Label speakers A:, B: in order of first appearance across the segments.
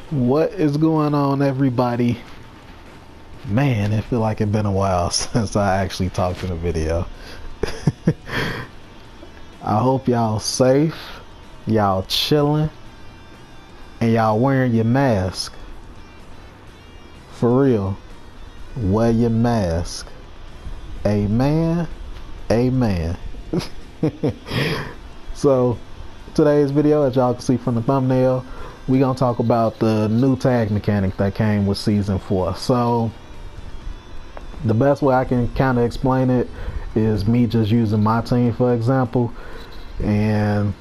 A: What is going on, everybody? Man, it feel like it's been a while since I actually talked in a video. I hope y'all safe, y'all chilling, and y'all wearing your mask. For real, wear your mask. Amen. Amen. So, today's video, as y'all can see from the thumbnail, we gonna talk about the new tag mechanic that came with season 4. So the best way I can kind of explain it is me just using my team for example, and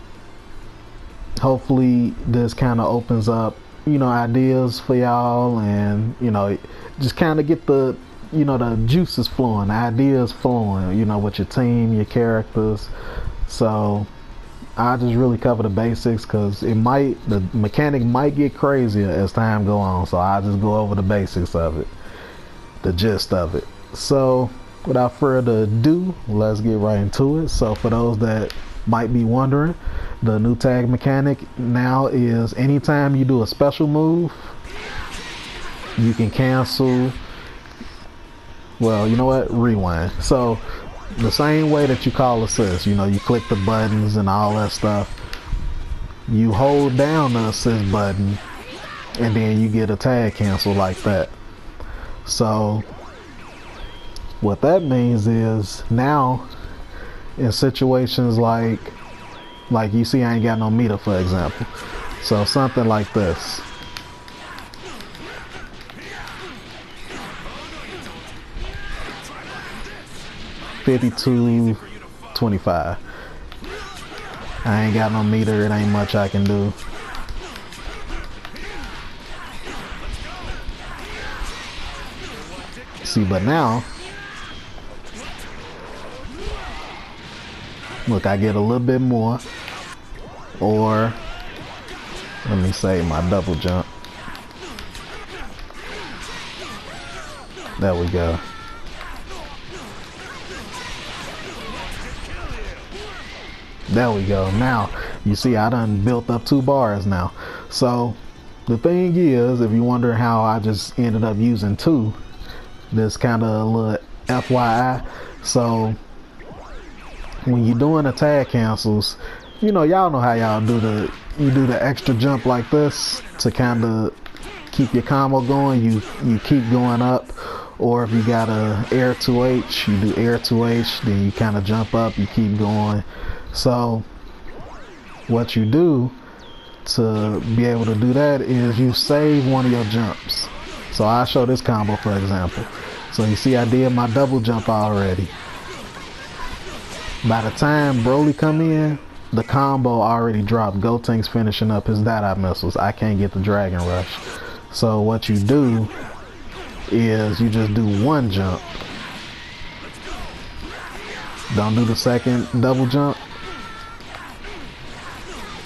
A: hopefully this kind of opens up, you know, ideas for y'all, and you know, just kind of get the, you know, the juices flowing, ideas flowing, you know, with your team, your characters. So I just really cover the basics because the mechanic might get crazier as time go on. So I just go over the basics of it, the gist of it. So without further ado, let's get right into it. So for those that might be wondering, the new tag mechanic now is anytime you do a special move, you can cancel. Well, you know what? Rewind. So the same way that you call assist, you know, you click the buttons and all that stuff, you hold down the assist button and then you get a tag cancel like that. So what that means is now in situations like you see I ain't got no meter, for example, so something like this, $52.25. I ain't got no meter, it ain't much I can do. See, but now look, I get a little bit more, or let me say my double jump. There we go. There we go. Now you see I done built up 2 bars now. So the thing is, if you're wondering how I just ended up using 2, this kind of a little FYI. So when you're doing the tag cancels, you know, y'all know how y'all do the extra jump like this to kind of keep your combo going. You keep going up, or if you got a air 2H, you do air 2H, then you kind of jump up, you keep going. So what you do to be able to do that is you save one of your jumps. So I'll show this combo for example. So you see I did my double jump already. By the time Broly come in, the combo already dropped. Gotenks finishing up his dot missiles. I can't get the Dragon Rush. So what you do is you just do one jump. Don't do the second double jump.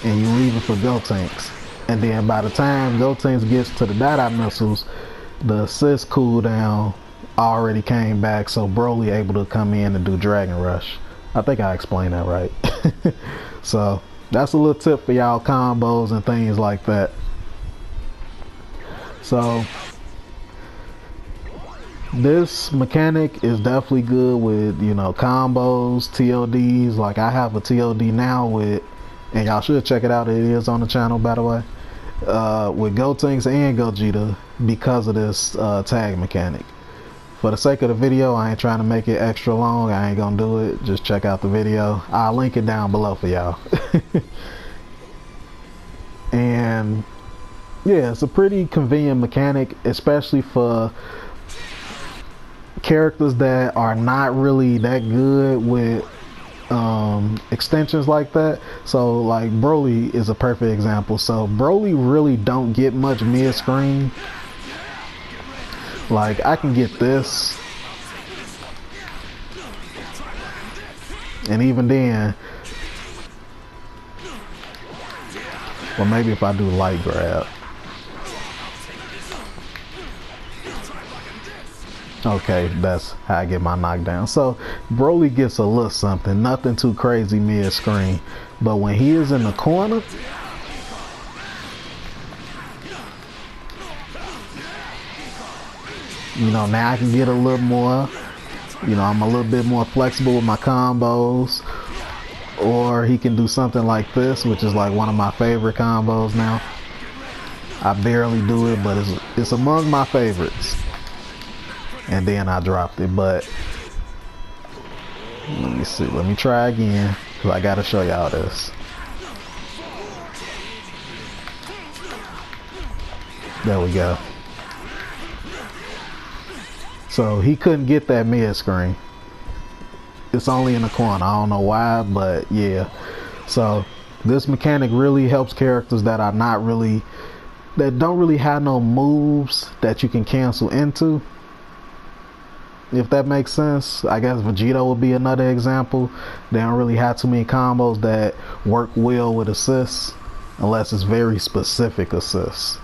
A: And you leave it for Gotenks. And then by the time Gotenks gets to the dot missiles, the assist cooldown already came back, so Broly able to come in and do Dragon Rush. I think I explained that right. So that's a little tip for y'all combos and things like that. So this mechanic is definitely good with, you know, combos, TODs. Like I have a TOD now with, and y'all should check it out, it is on the channel by the way, with Gotenks and Gogeta because of this tag mechanic. For the sake of the video, I ain't trying to make it extra long, I ain't gonna do it, just check out the video. I'll link it down below for y'all. And yeah, it's a pretty convenient mechanic, especially for characters that are not really that good with extensions like that. So like Broly is a perfect example. So Broly really don't get much mid-screen. Like I can get this, and even then, well, maybe if I do light grab. Okay, that's how I get my knockdown. So Broly gets a little something, nothing too crazy mid-screen, but when he is in the corner, You know, now I can get a little more, you know, I'm a little bit more flexible with my combos. Or he can do something like this, which is like one of my favorite combos now. I barely do it, but it's among my favorites. And then I dropped it, but let me see. Let me try again, because I got to show y'all this. There we go. So he couldn't get that mid screen. It's only in the corner. I don't know why, but yeah. So this mechanic really helps characters that are not really, that don't really have no moves that you can cancel into. If that makes sense. I guess Vegeta would be another example. They don't really have too many combos that work well with assists, unless it's very specific assists.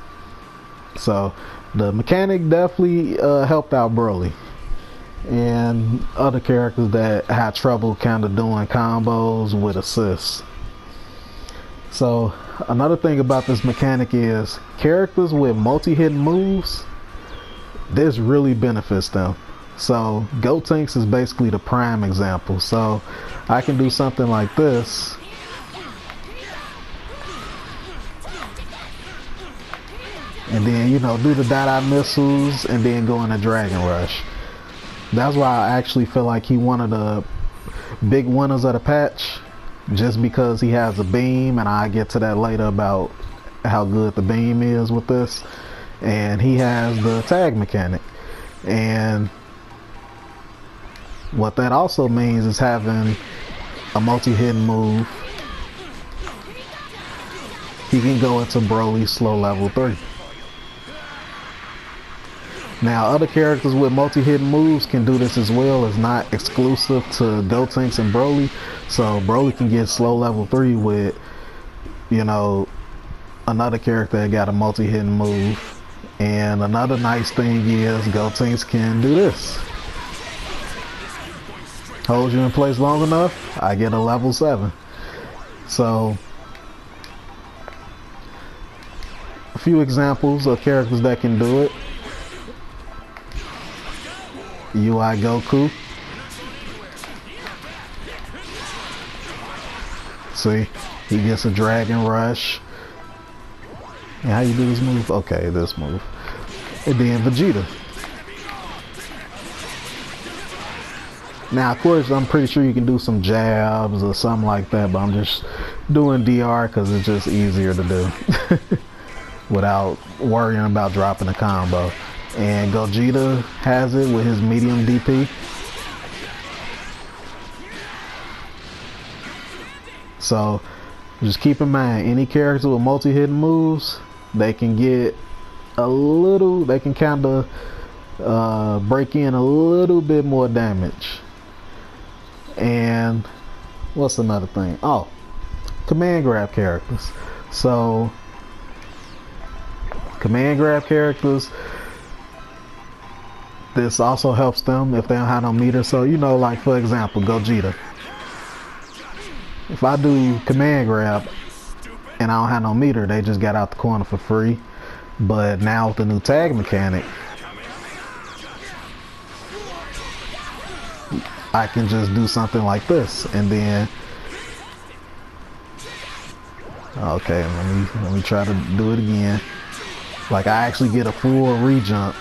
A: So the mechanic definitely helped out Broly and other characters that had trouble kind of doing combos with assists. So another thing about this mechanic is characters with multi-hitting moves, this really benefits them. So Gotenks is basically the prime example. So I can do something like this, and then, you know, do the dot missiles and then go in a Dragon Rush. That's why I actually feel like he one of the big winners of the patch, just because he has a beam, and I'll get to that later about how good the beam is with this. And he has the tag mechanic, and what that also means is having a multi-hitting move. He can go into Broly's slow level 3. Now other characters with multi-hitting moves can do this as well. It's not exclusive to Gotenks and Broly. So Broly can get slow level 3 with, you know, another character that got a multi-hitting move. And another nice thing is Gotenks can do this. Hold you in place long enough, I get a level 7. So a few examples of characters that can do it. UI Goku. See, he gets a Dragon Rush. And how you do this move? Okay, this move. And then Vegeta. Now, of course, I'm pretty sure you can do some jabs or something like that, but I'm just doing DR because it's just easier to do without worrying about dropping a combo. And Gogeta has it with his medium DP. So just keep in mind, any character with multi-hitting moves, they can get a little, they can kind of break in a little bit more damage. And what's another thing? Oh, command grab characters. So command grab characters, this also helps them if they don't have no meter. So, you know, like for example, Gogeta. If I do command grab and I don't have no meter, they just got out the corner for free. But now with the new tag mechanic, I can just do something like this, and then okay, let me try to do it again. Like I actually get a full re-jump.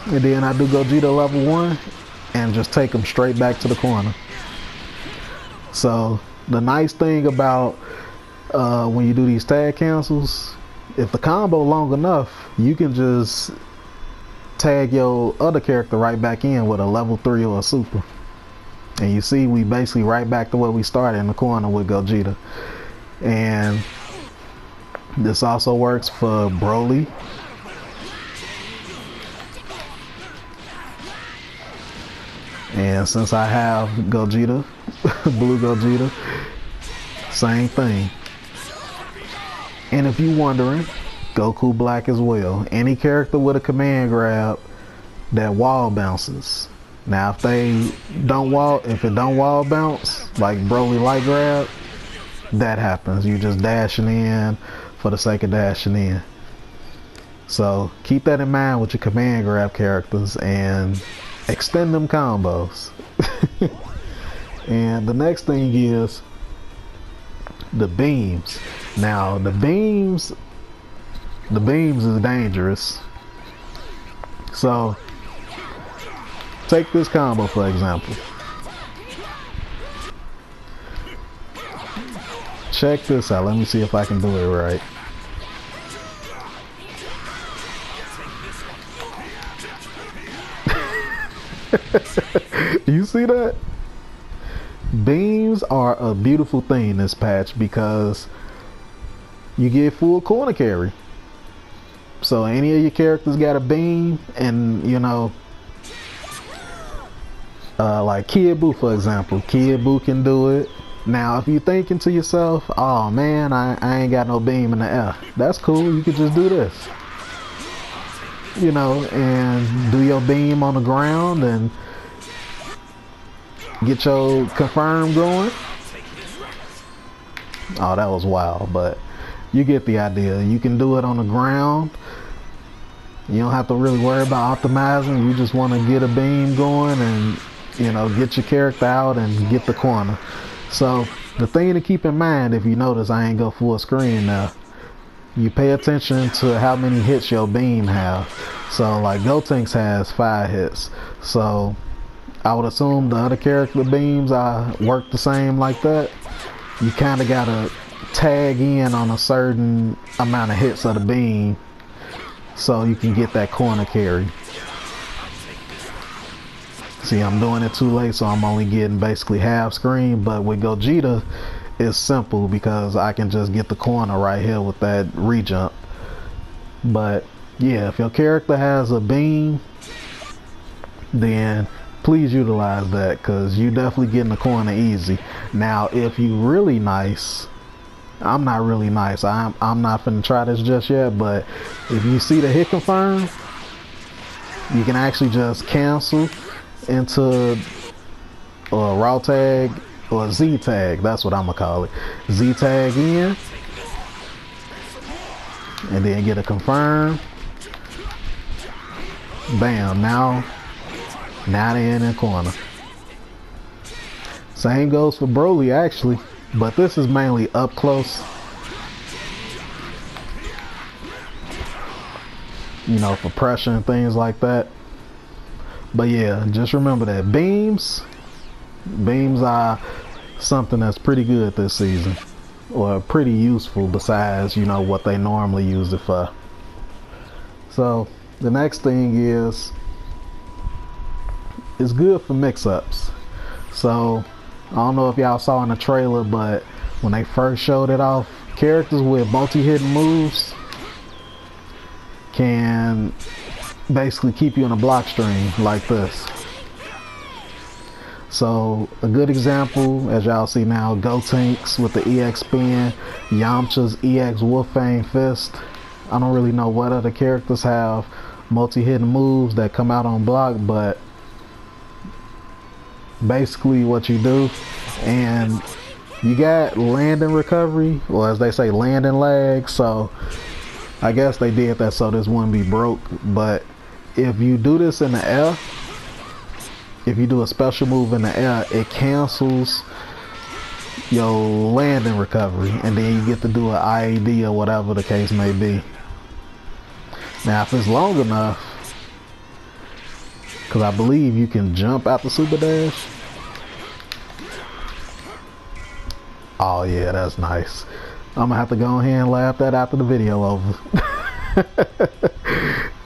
A: And then I do Gogeta level 1 and just take them straight back to the corner. So the nice thing about when you do these tag cancels, if the combo long enough, you can just tag your other character right back in with a level 3 or a super. And you see, we basically right back to where we started in the corner with Gogeta. And this also works for Broly. And since I have Gogeta, Blue Gogeta, same thing. And if you're wondering, Goku Black as well. Any character with a command grab that wall bounces. Now if they don't wall, if it don't wall bounce, like Broly light grab, that happens. You just dashing in for the sake of dashing in. So keep that in mind with your command grab characters and extend them combos. And the next thing is the beams. Now the beams is dangerous. So take this combo for example. Check this out. Let me see if I can do it right. You see that? Beams are a beautiful thing this patch because you get full corner carry. So any of your characters got a beam, and you know, like Kid Buu for example. Kid Buu can do it. Now if you're thinking to yourself, oh man, I ain't got no beam in the air, that's cool. You could just do this, you know, and do your beam on the ground and get your confirm going. Oh, that was wild, but you get the idea. You can do it on the ground. You don't have to really worry about optimizing. You just want to get a beam going and, you know, get your character out and get the corner. So the thing to keep in mind, if you notice I ain't go full screen now, you pay attention to how many hits your beam have. So like Gotenks has 5 hits. So I would assume the other character beams work the same like that. You kind of gotta tag in on a certain amount of hits of the beam so you can get that corner carry. See, I'm doing it too late, so I'm only getting basically half screen. But with Gogeta, it's simple because I can just get the corner right here with that re-jump. But yeah, if your character has a beam, then please utilize that because you definitely getting the corner easy. Now if you really nice, I'm not really nice, I'm not finna try this just yet, but if you see the hit confirm, you can actually just cancel into a raw tag or Z tag. That's what I'm gonna call it. Z tag in and then get a confirm. Bam, now they're in the corner. Same goes for Broly actually, but this is mainly up close, you know, for pressure and things like that. But yeah, just remember that beams are something that's pretty good this season, or pretty useful besides, you know, what they normally use it for. So the next thing is, it's good for mix-ups. So I don't know if y'all saw in the trailer, but when they first showed it off, characters with multi-hitting moves can basically keep you in a block string like this. So a good example, as y'all see now, Gotenks with the EX spin, Yamcha's EX Wolfang Fist. I don't really know what other characters have multi-hitting moves that come out on block, but basically what you do, and you got land and recovery, or as they say, land and lag. So I guess they did that so this wouldn't be broke. But if you do this in the air, if you do a special move in the air, it cancels your land and recovery, and then you get to do an IAD or whatever the case may be. Now if it's long enough, because I believe you can jump out the super dash. Oh yeah, that's nice. I'm gonna have to go ahead and laugh that after the video over.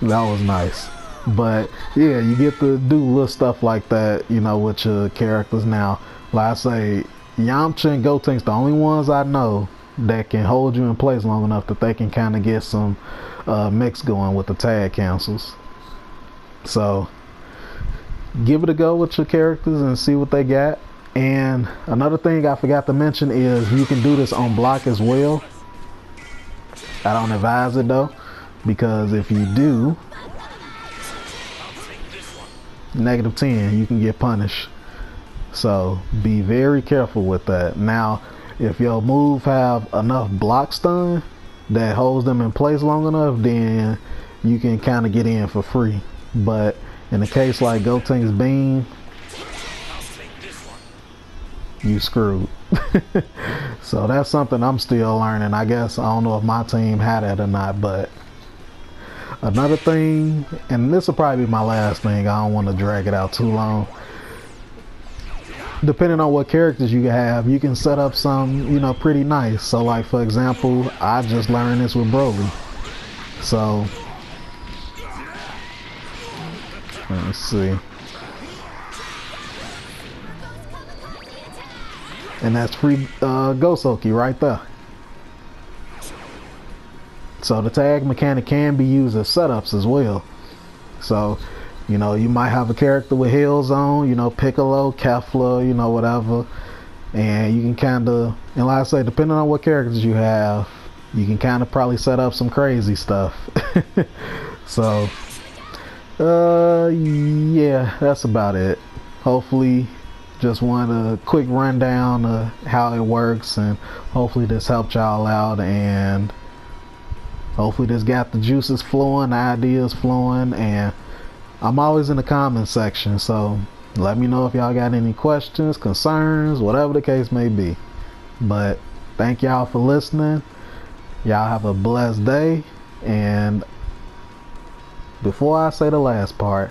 A: That was nice. But yeah, you get to do little stuff like that, you know, with your characters. Now, like I say, Yamcha and Gotenks the only ones I know that can hold you in place long enough that they can kind of get some mix going with the tag cancels. So give it a go with your characters and see what they got. And another thing I forgot to mention is you can do this on block as well. I don't advise it though, because if you do, -10, you can get punished. So be very careful with that. Now, if your move have enough block stun that holds them in place long enough, then you can kind of get in for free. But in a case like Gotenks Beam, you screwed. So that's something I'm still learning. I guess I don't know if my team had it or not. But another thing, and this will probably be my last thing, I don't want to drag it out too long. Depending on what characters you have, you can set up some, you know, pretty nice. So like, for example, I just learned this with Broly. So let's see. And that's free Gosoki right there. So the tag mechanic can be used as setups as well. So, you know, you might have a character with Hell Zone, you know, Piccolo, Kefla, you know, whatever. And you can kind of, and like I say, depending on what characters you have, you can kind of probably set up some crazy stuff. So, yeah, that's about it. Hopefully, just want a quick rundown of how it works, and hopefully this helped y'all out, and hopefully this got the juices flowing, the ideas flowing, and I'm always in the comment section, so let me know if y'all got any questions, concerns, whatever the case may be. But thank y'all for listening. Y'all have a blessed day, and before I say the last part,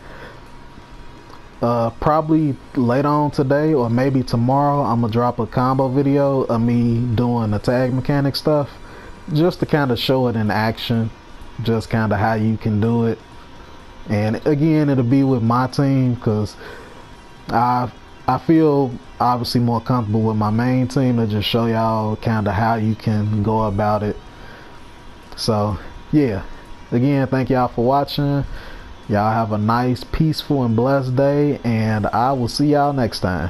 A: probably later on today or maybe tomorrow, I'm gonna drop a combo video of me doing the tag mechanic stuff, just to kind of show it in action, just kind of how you can do it. And again, it'll be with my team, because I feel obviously more comfortable with my main team to just show y'all kind of how you can go about it. So yeah, again, thank y'all for watching. Y'all have a nice, peaceful, and blessed day, and I will see y'all next time.